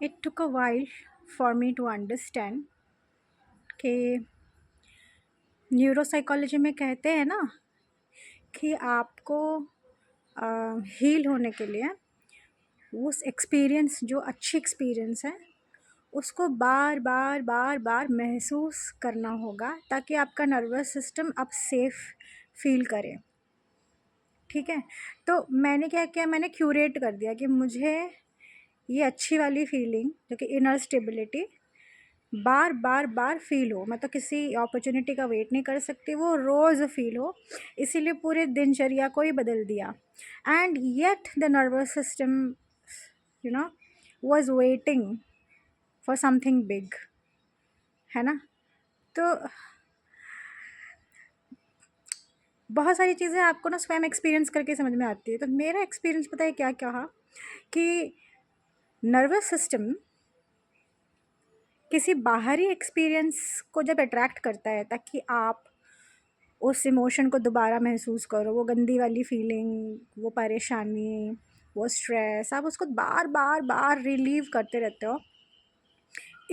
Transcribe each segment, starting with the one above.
It took a while for me to understand कि neuropsychology में कहते हैं ना कि आपको हील होने के लिए उस एक्सपीरियंस जो अच्छी एक्सपीरियंस है उसको बार बार बार बार महसूस करना होगा ताकि आपका नर्वस सिस्टम अब सेफ फील करे। ठीक है, तो मैंने क्या किया, मैंने क्यूरेट कर दिया कि मुझे ये अच्छी वाली फीलिंग जो कि इनर स्टेबिलिटी बार बार बार फील हो। मैं तो किसी अपॉर्चुनिटी का वेट नहीं कर सकती, वो रोज़ फील हो। इसीलिए पूरे दिनचर्या को ही बदल दिया। And yet the nervous system was waiting for something big, है ना। तो बहुत सारी चीज़ें आपको ना स्वयं एक्सपीरियंस करके समझ में आती है। तो मेरा एक्सपीरियंस पता है क्या क्या रहा कि नर्वस सिस्टम किसी बाहरी एक्सपीरियंस को जब अट्रैक्ट करता है ताकि आप उस इमोशन को दोबारा महसूस करो, वो गंदी वाली फीलिंग, वो परेशानी, वो स्ट्रेस, आप उसको बार बार बार रिलीव करते रहते हो।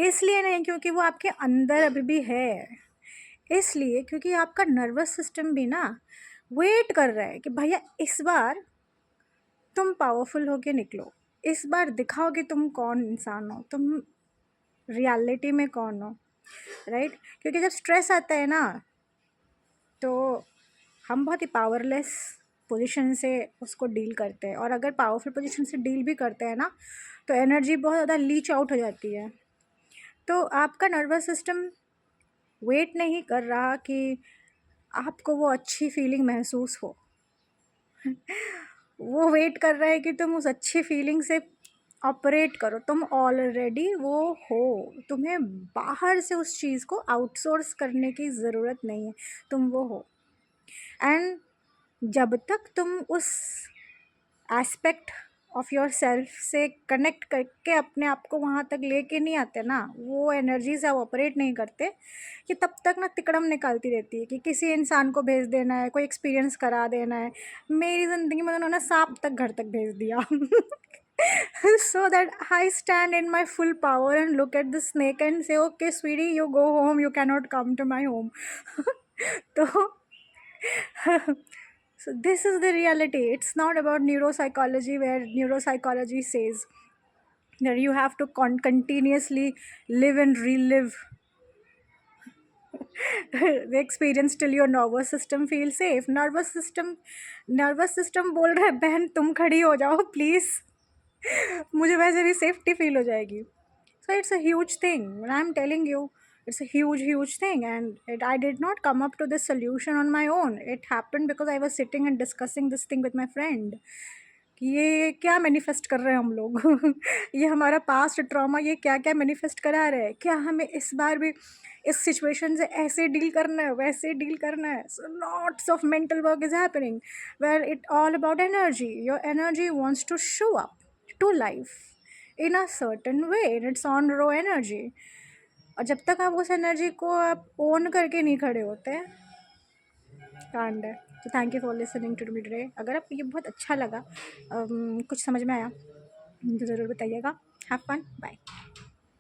इसलिए नहीं क्योंकि वो आपके अंदर अभी भी है, इसलिए क्योंकि आपका नर्वस सिस्टम भी ना वेट कर रहा है कि भैया इस बार तुम पावरफुल होके निकलो, इस बार दिखाओ कि तुम कौन इंसान हो, तुम रियलिटी में कौन हो, राइट। क्योंकि जब स्ट्रेस आता है ना तो हम बहुत ही पावरलेस पोजीशन से उसको डील करते हैं, और अगर पावरफुल पोजीशन से डील भी करते हैं ना तो एनर्जी बहुत ज़्यादा लीच आउट हो जाती है। तो आपका नर्वस सिस्टम वेट नहीं कर रहा कि आपको वो अच्छी फीलिंग महसूस हो वो वेट कर रहा है कि तुम उस अच्छी फीलिंग से ऑपरेट करो। तुम ऑलरेडी वो हो, तुम्हें बाहर से उस चीज़ को आउटसोर्स करने की ज़रूरत नहीं है, तुम वो हो। एंड जब तक तुम उस एस्पेक्ट ऑफ योर सेल्फ से कनेक्ट करके अपने आप को वहाँ तक लेके नहीं आते ना, वो एनर्जी से आप ऑपरेट नहीं करते, कि तब तक ना तिकड़म निकालती रहती है कि किसी इंसान को भेज देना है, कोई एक्सपीरियंस करा देना है। मेरी ज़िंदगी में उन्होंने सांप तक घर तक भेज दिया so that I stand in my full power and look at the snake and say, okay sweetie, you go home, you cannot come to my home तो so this is the reality. It's not about neuropsychology, where neuropsychology says that you have to continuously live and relive the experience till your nervous system feels safe. nervous system बोल रहा है बहन तुम खड़ी हो जाओ please मुझे वैसे भी सेफ्टी फील हो जाएगी। So it's a huge thing. When I'm telling you, it's a huge thing, and I did not come up to this solution on my own. It happened because I was sitting and discussing this thing with my friend. कि ये क्या manifest कर रहे हैं हम लोग ये हमारा पास्ट ट्रॉमा ये क्या क्या मैनिफेस्ट करा रहे हैं, क्या हमें इस बार भी इस सिचुएशन से ऐसे डील करना है, वैसे डील करना है। So lots of mental work is happening where it all about energy. Your energy wants to show up to life in a certain way, and it's on raw energy। और जब तक आप उस एनर्जी को आप own करके नहीं खड़े होते कांड है। तो thank you for listening to me today. अगर आपको ये बहुत अच्छा लगा, कुछ समझ में आया तो ज़रूर बताइएगा। Have fun, bye.